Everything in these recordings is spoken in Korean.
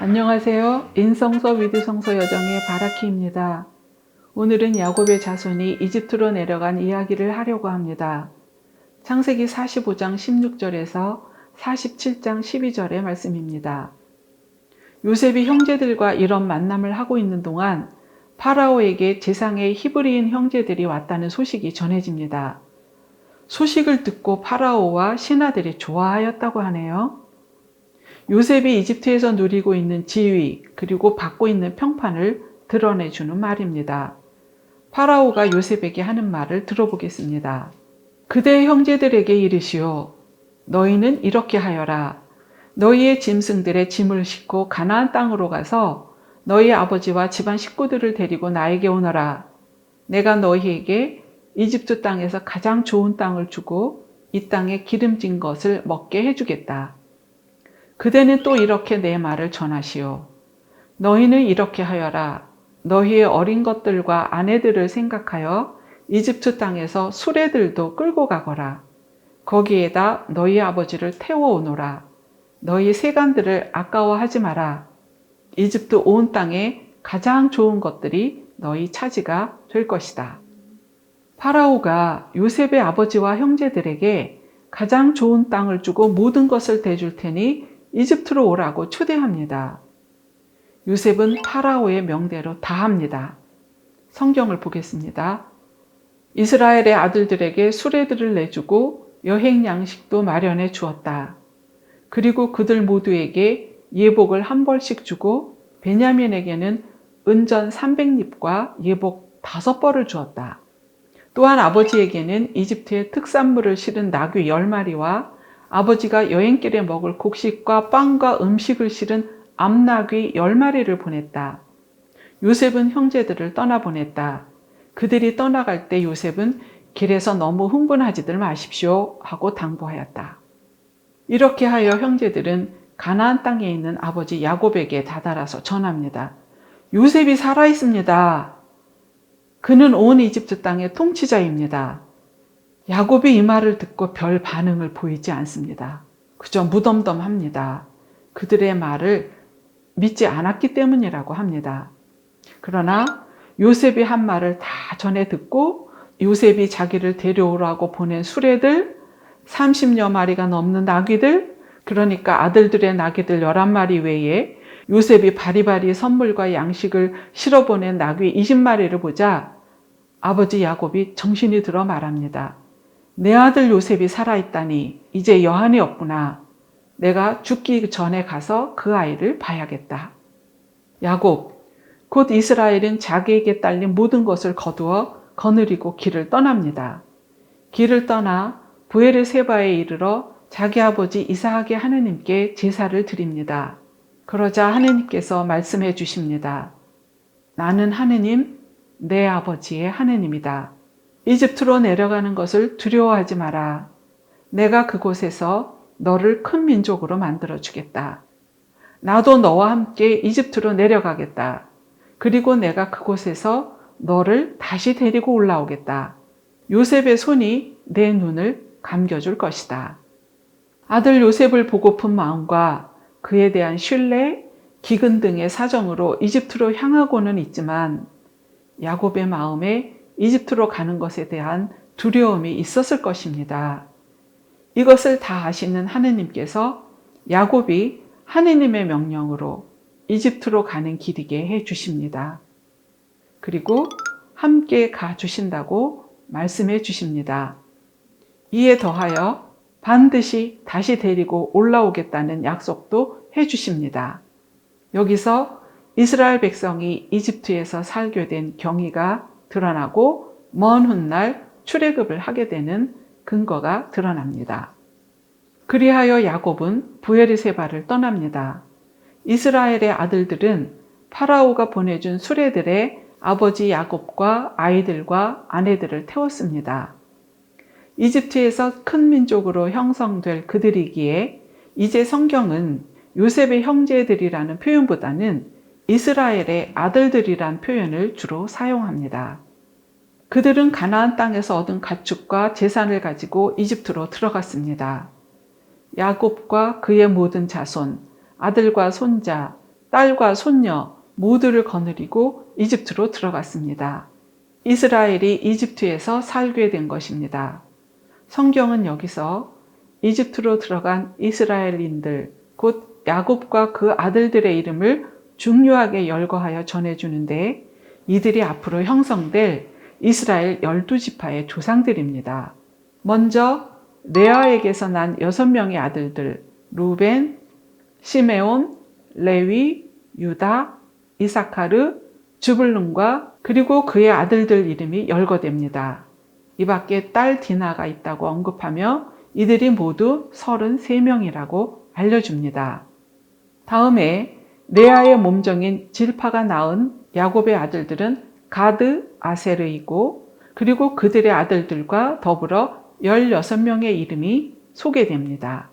안녕하세요. 인성서 위드성서 여정의 바라키입니다. 오늘은 야곱의 자손이 이집트로 내려간 이야기를 하려고 합니다. 창세기 45장 16절에서 47장 12절의 말씀입니다. 요셉이 형제들과 이런 만남을 하고 있는 동안 파라오에게 제상의 히브리인 형제들이 왔다는 소식이 전해집니다. 소식을 듣고 파라오와 신하들이 좋아하였다고 하네요. 요셉이 이집트에서 누리고 있는 지위 그리고 받고 있는 평판을 드러내주는 말입니다. 파라오가 요셉에게 하는 말을 들어보겠습니다. 그대의 형제들에게 이르시오. 너희는 이렇게 하여라. 너희의 짐승들의 짐을 싣고 가나안 땅으로 가서 너희 아버지와 집안 식구들을 데리고 나에게 오너라. 내가 너희에게 이집트 땅에서 가장 좋은 땅을 주고 이 땅에 기름진 것을 먹게 해주겠다. 그대는 또 이렇게 내 말을 전하시오. 너희는 이렇게 하여라. 너희의 어린 것들과 아내들을 생각하여 이집트 땅에서 수레들도 끌고 가거라. 거기에다 너희 아버지를 태워오노라. 너희 세간들을 아까워하지 마라. 이집트 온 땅에 가장 좋은 것들이 너희 차지가 될 것이다. 파라오가 요셉의 아버지와 형제들에게 가장 좋은 땅을 주고 모든 것을 대줄 테니 이집트로 오라고 초대합니다. 요셉은 파라오의 명대로 다 합니다. 성경을 보겠습니다. 이스라엘의 아들들에게 수레들을 내주고 여행 양식도 마련해 주었다. 그리고 그들 모두에게 예복을 한 벌씩 주고 베냐민에게는 은전 300립과 예복 5벌을 주었다. 또한 아버지에게는 이집트의 특산물을 실은 나귀 10마리와 아버지가 여행길에 먹을 곡식과 빵과 음식을 실은 암나귀 10마리를 보냈다. 요셉은 형제들을 떠나보냈다. 그들이 떠나갈 때 요셉은 길에서 너무 흥분하지들 마십시오 하고 당부하였다. 이렇게 하여 형제들은 가나안 땅에 있는 아버지 야곱에게 다다라서 전합니다. 요셉이 살아있습니다. 그는 온 이집트 땅의 통치자입니다. 야곱이 이 말을 듣고 별 반응을 보이지 않습니다. 그저 무덤덤합니다. 그들의 말을 믿지 않았기 때문이라고 합니다. 그러나 요셉이 한 말을 다 전해 듣고 요셉이 자기를 데려오라고 보낸 수레들, 30여 마리가 넘는 나귀들, 그러니까 아들들의 나귀들 11마리 외에 요셉이 바리바리 선물과 양식을 실어보낸 나귀 20마리를 보자 아버지 야곱이 정신이 들어 말합니다. 내 아들 요셉이 살아있다니 이제 여한이 없구나. 내가 죽기 전에 가서 그 아이를 봐야겠다. 야곱, 곧 이스라엘은 자기에게 딸린 모든 것을 거두어 거느리고 길을 떠납니다. 길을 떠나 브에르세바에 이르러 자기 아버지 이삭의 하느님께 제사를 드립니다. 그러자 하느님께서 말씀해 주십니다. 나는 하느님, 내 아버지의 하느님이다. 이집트로 내려가는 것을 두려워하지 마라. 내가 그곳에서 너를 큰 민족으로 만들어 주겠다. 나도 너와 함께 이집트로 내려가겠다. 그리고 내가 그곳에서 너를 다시 데리고 올라오겠다. 요셉의 손이 내 눈을 감겨줄 것이다. 아들 요셉을 보고픈 마음과 그에 대한 신뢰, 기근 등의 사정으로 이집트로 향하고는 있지만 야곱의 마음에 이집트로 가는 것에 대한 두려움이 있었을 것입니다. 이것을 다 아시는 하느님께서 야곱이 하느님의 명령으로 이집트로 가는 길이게 해 주십니다. 그리고 함께 가 주신다고 말씀해 주십니다. 이에 더하여 반드시 다시 데리고 올라오겠다는 약속도 해 주십니다. 여기서 이스라엘 백성이 이집트에서 살게 된 경위가 드러나고 먼 훗날 출애굽을 하게 되는 근거가 드러납니다. 그리하여 야곱은 브에르세바를 떠납니다. 이스라엘의 아들들은 파라오가 보내준 수레들의 아버지 야곱과 아이들과 아내들을 태웠습니다. 이집트에서 큰 민족으로 형성될 그들이기에 이제 성경은 요셉의 형제들이라는 표현보다는 이스라엘의 아들들이란 표현을 주로 사용합니다. 그들은 가나안 땅에서 얻은 가축과 재산을 가지고 이집트로 들어갔습니다. 야곱과 그의 모든 자손, 아들과 손자, 딸과 손녀 모두를 거느리고 이집트로 들어갔습니다. 이스라엘이 이집트에서 살게 된 것입니다. 성경은 여기서 이집트로 들어간 이스라엘인들, 곧 야곱과 그 아들들의 이름을 중요하게 열거하여 전해주는데, 이들이 앞으로 형성될 이스라엘 12지파의 조상들입니다. 먼저 레아에게서 난 6명의 아들들, 루벤, 시메온, 레위, 유다, 이사카르, 즈불룬과 그리고 그의 아들들 이름이 열거됩니다. 이 밖에 딸 디나가 있다고 언급하며 이들이 모두 33명이라고 알려줍니다. 다음에 레아의 몸종인 질파가 낳은 야곱의 아들들은 가드, 아세르이고, 그리고 그들의 아들들과 더불어 16명의 이름이 소개됩니다.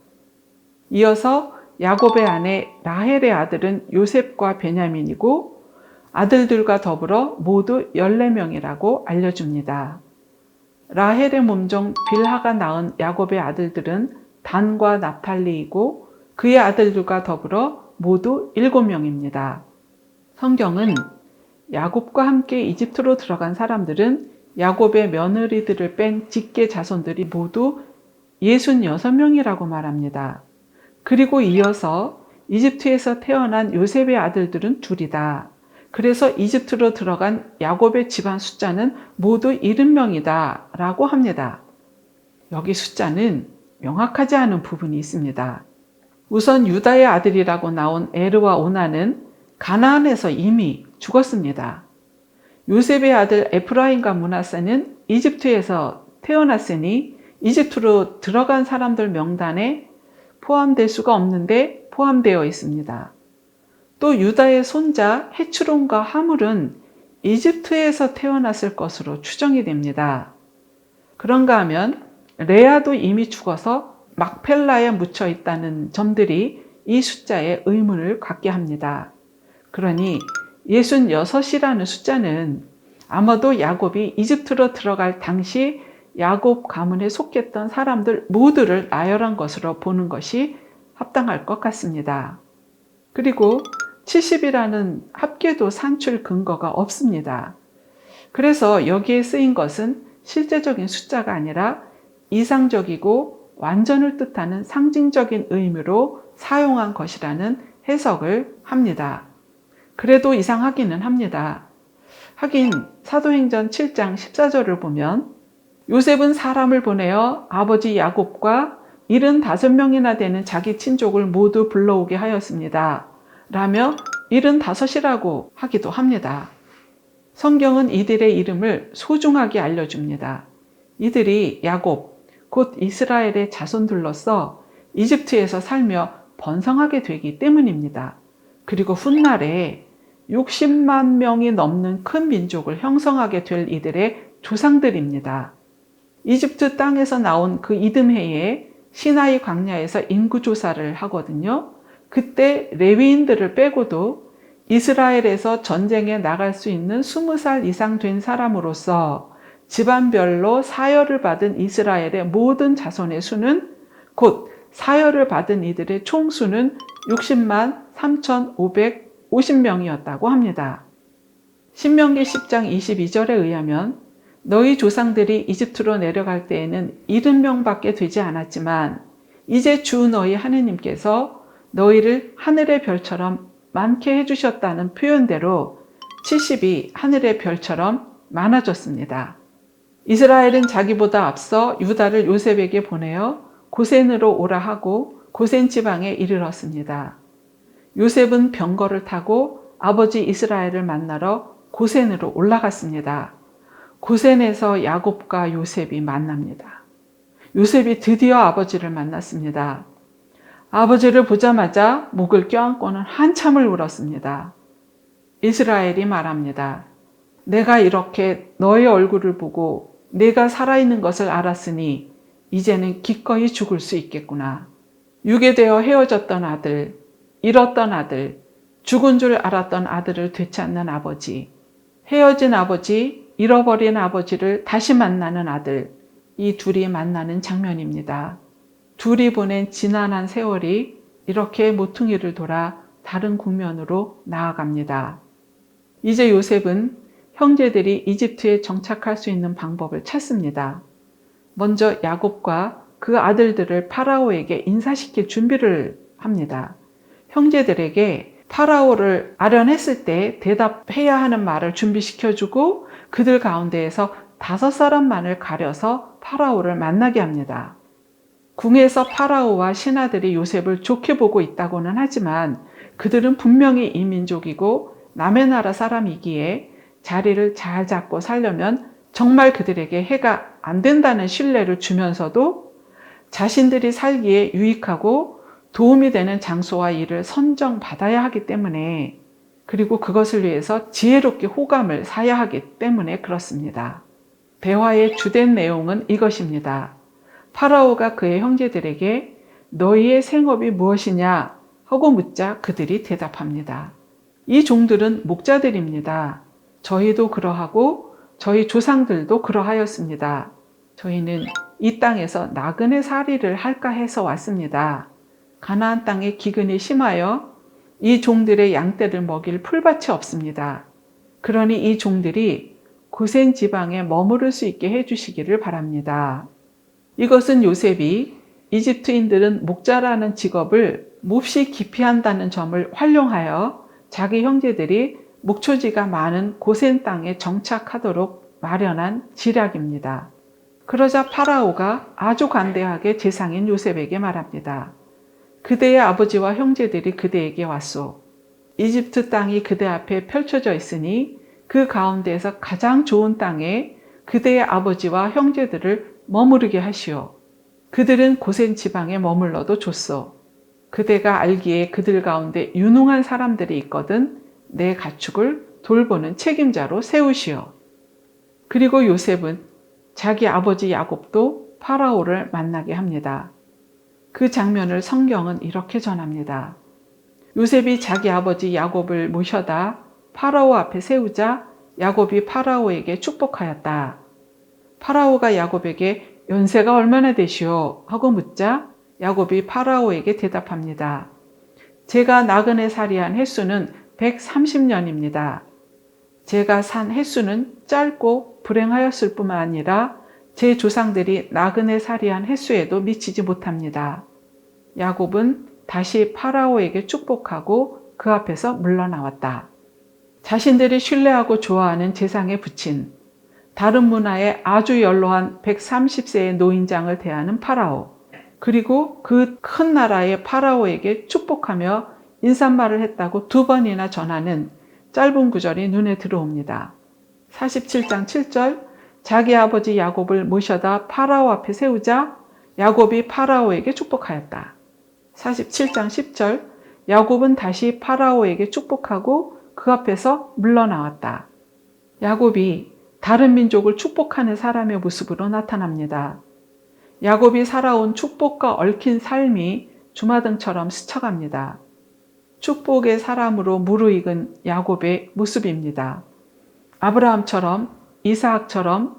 이어서 야곱의 아내 라헬의 아들은 요셉과 베냐민이고, 아들들과 더불어 모두 14명이라고 알려줍니다. 라헬의 몸종 빌하가 낳은 야곱의 아들들은 단과 납탈리이고, 그의 아들들과 더불어 모두 7명입니다. 성경은 야곱과 함께 이집트로 들어간 사람들은 야곱의 며느리들을 뺀 직계 자손들이 모두 66명이라고 말합니다. 그리고 이어서 이집트에서 태어난 요셉의 아들들은 둘이다. 그래서 이집트로 들어간 야곱의 집안 숫자는 모두 70명이다 라고 합니다. 여기 숫자는 명확하지 않은 부분이 있습니다. 우선 유다의 아들이라고 나온 에르와 오나는 가나안에서 이미 죽었습니다. 요셉의 아들 에프라임과 므낫세는 이집트에서 태어났으니 이집트로 들어간 사람들 명단에 포함될 수가 없는데 포함되어 있습니다. 또 유다의 손자 헤츠론과 하물은 이집트에서 태어났을 것으로 추정이 됩니다. 그런가 하면 레아도 이미 죽어서 막펠라에 묻혀 있다는 점들이 이 숫자에 의문을 갖게 합니다. 그러니 66이라는 숫자는 아마도 야곱이 이집트로 들어갈 당시 야곱 가문에 속했던 사람들 모두를 나열한 것으로 보는 것이 합당할 것 같습니다. 그리고 70이라는 합계도 산출 근거가 없습니다. 그래서 여기에 쓰인 것은 실제적인 숫자가 아니라 이상적이고 완전을 뜻하는 상징적인 의미로 사용한 것이라는 해석을 합니다. 그래도 이상하기는 합니다. 하긴 사도행전 7장 14절을 보면 요셉은 사람을 보내어 아버지 야곱과 75명이나 되는 자기 친족을 모두 불러오게 하였습니다. 라며 75이라고 하기도 합니다. 성경은 이들의 이름을 소중하게 알려줍니다. 이들이 야곱, 곧 이스라엘의 자손들로서 이집트에서 살며 번성하게 되기 때문입니다. 그리고 훗날에 60만 명이 넘는 큰 민족을 형성하게 될 이들의 조상들입니다. 이집트 땅에서 나온 그 이듬해에 시나이 광야에서 인구조사를 하거든요. 그때 레위인들을 빼고도 이스라엘에서 전쟁에 나갈 수 있는 20살 이상 된 사람으로서 집안별로 사열을 받은 이스라엘의 모든 자손의 수는 곧 사열을 받은 이들의 총수는 60만 3,550명이었다고 합니다. 신명기 10장 22절에 의하면 너희 조상들이 이집트로 내려갈 때에는 70명밖에 되지 않았지만 이제 주 너희 하느님께서 너희를 하늘의 별처럼 많게 해주셨다는 표현대로 70이 하늘의 별처럼 많아졌습니다. 이스라엘은 자기보다 앞서 유다를 요셉에게 보내어 고센으로 오라 하고 고센 지방에 이르렀습니다. 요셉은 병거를 타고 아버지 이스라엘을 만나러 고센으로 올라갔습니다. 고센에서 야곱과 요셉이 만납니다. 요셉이 드디어 아버지를 만났습니다. 아버지를 보자마자 목을 껴안고는 한참을 울었습니다. 이스라엘이 말합니다. 내가 이렇게 너의 얼굴을 보고 내가 살아있는 것을 알았으니 이제는 기꺼이 죽을 수 있겠구나. 유괴되어 헤어졌던 아들, 잃었던 아들, 죽은 줄 알았던 아들을 되찾는 아버지, 헤어진 아버지, 잃어버린 아버지를 다시 만나는 아들, 이 둘이 만나는 장면입니다. 둘이 보낸 지난한 세월이 이렇게 모퉁이를 돌아 다른 국면으로 나아갑니다. 이제 요셉은 형제들이 이집트에 정착할 수 있는 방법을 찾습니다. 먼저 야곱과 그 아들들을 파라오에게 인사시킬 준비를 합니다. 형제들에게 파라오를 아련했을 때 대답해야 하는 말을 준비시켜주고 그들 가운데에서 5사람만을 가려서 파라오를 만나게 합니다. 궁에서 파라오와 신하들이 요셉을 좋게 보고 있다고는 하지만 그들은 분명히 이민족이고 남의 나라 사람이기에 자리를 잘 잡고 살려면 정말 그들에게 해가 안 된다는 신뢰를 주면서도 자신들이 살기에 유익하고 도움이 되는 장소와 일을 선정받아야 하기 때문에, 그리고 그것을 위해서 지혜롭게 호감을 사야 하기 때문에 그렇습니다. 대화의 주된 내용은 이것입니다. 파라오가 그의 형제들에게 너희의 생업이 무엇이냐 하고 묻자 그들이 대답합니다. 이 종들은 목자들입니다. 저희도 그러하고 저희 조상들도 그러하였습니다. 저희는 이 땅에서 나그네 살이를 할까 해서 왔습니다. 가나안 땅에 기근이 심하여 이 종들의 양떼를 먹일 풀밭이 없습니다. 그러니 이 종들이 고센 지방에 머무를 수 있게 해주시기를 바랍니다. 이것은 요셉이 이집트인들은 목자라는 직업을 몹시 기피한다는 점을 활용하여 자기 형제들이 목초지가 많은 고센 땅에 정착하도록 마련한 지략입니다. 그러자 파라오가 아주 관대하게 제상인 요셉에게 말합니다. 그대의 아버지와 형제들이 그대에게 왔소. 이집트 땅이 그대 앞에 펼쳐져 있으니 그 가운데에서 가장 좋은 땅에 그대의 아버지와 형제들을 머무르게 하시오. 그들은 고센 지방에 머물러도 좋소. 그대가 알기에 그들 가운데 유능한 사람들이 있거든 내 가축을 돌보는 책임자로 세우시오. 그리고 요셉은 자기 아버지 야곱도 파라오를 만나게 합니다. 그 장면을 성경은 이렇게 전합니다. 요셉이 자기 아버지 야곱을 모셔다 파라오 앞에 세우자 야곱이 파라오에게 축복하였다. 파라오가 야곱에게 연세가 얼마나 되시오? 하고 묻자 야곱이 파라오에게 대답합니다. 제가 나그네 살이한 횟수는 130년입니다. 제가 산 횟수는 짧고 불행하였을 뿐만 아니라 제 조상들이 나그네 살이한 횟수에도 미치지 못합니다. 야곱은 다시 파라오에게 축복하고 그 앞에서 물러나왔다. 자신들이 신뢰하고 좋아하는 제상에 붙인 다른 문화에 아주 연로한 130세의 노인장을 대하는 파라오, 그리고 그 큰 나라의 파라오에게 축복하며 인사말을 했다고 2번이나 전하는 짧은 구절이 눈에 들어옵니다. 47장 7절, 자기 아버지 야곱을 모셔다 파라오 앞에 세우자 야곱이 파라오에게 축복하였다. 47장 10절, 야곱은 다시 파라오에게 축복하고 그 앞에서 물러나왔다. 야곱이 다른 민족을 축복하는 사람의 모습으로 나타납니다. 야곱이 살아온 축복과 얽힌 삶이 주마등처럼 스쳐갑니다. 축복의 사람으로 무르익은 야곱의 모습입니다. 아브라함처럼, 이삭처럼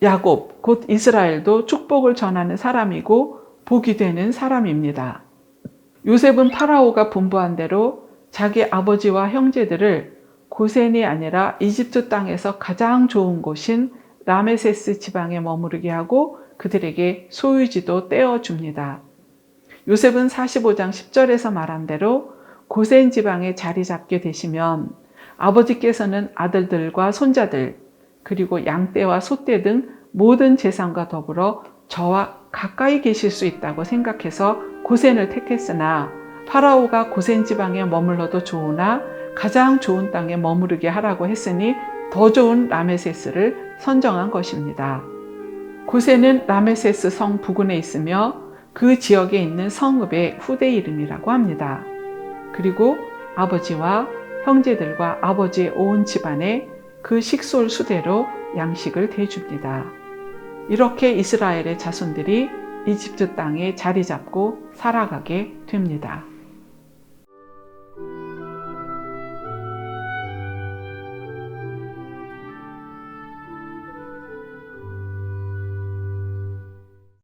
야곱, 곧 이스라엘도 축복을 전하는 사람이고 복이 되는 사람입니다. 요셉은 파라오가 분부한 대로 자기 아버지와 형제들을 고센이 아니라 이집트 땅에서 가장 좋은 곳인 라메세스 지방에 머무르게 하고 그들에게 소유지도 떼어줍니다. 요셉은 45장 10절에서 말한 대로 고센 지방에 자리 잡게 되시면 아버지께서는 아들들과 손자들, 그리고 양떼와 소떼 등 모든 재산과 더불어 저와 가까이 계실 수 있다고 생각해서 고센을 택했으나 파라오가 고센 지방에 머물러도 좋으나 가장 좋은 땅에 머무르게 하라고 했으니 더 좋은 라메세스를 선정한 것입니다. 고센은 라메세스 성 부근에 있으며 그 지역에 있는 성읍의 후대 이름이라고 합니다. 그리고 아버지와 형제들과 아버지의 온 집안에 그 식솔 수대로 양식을 대줍니다. 이렇게 이스라엘의 자손들이 이집트 땅에 자리 잡고 살아가게 됩니다.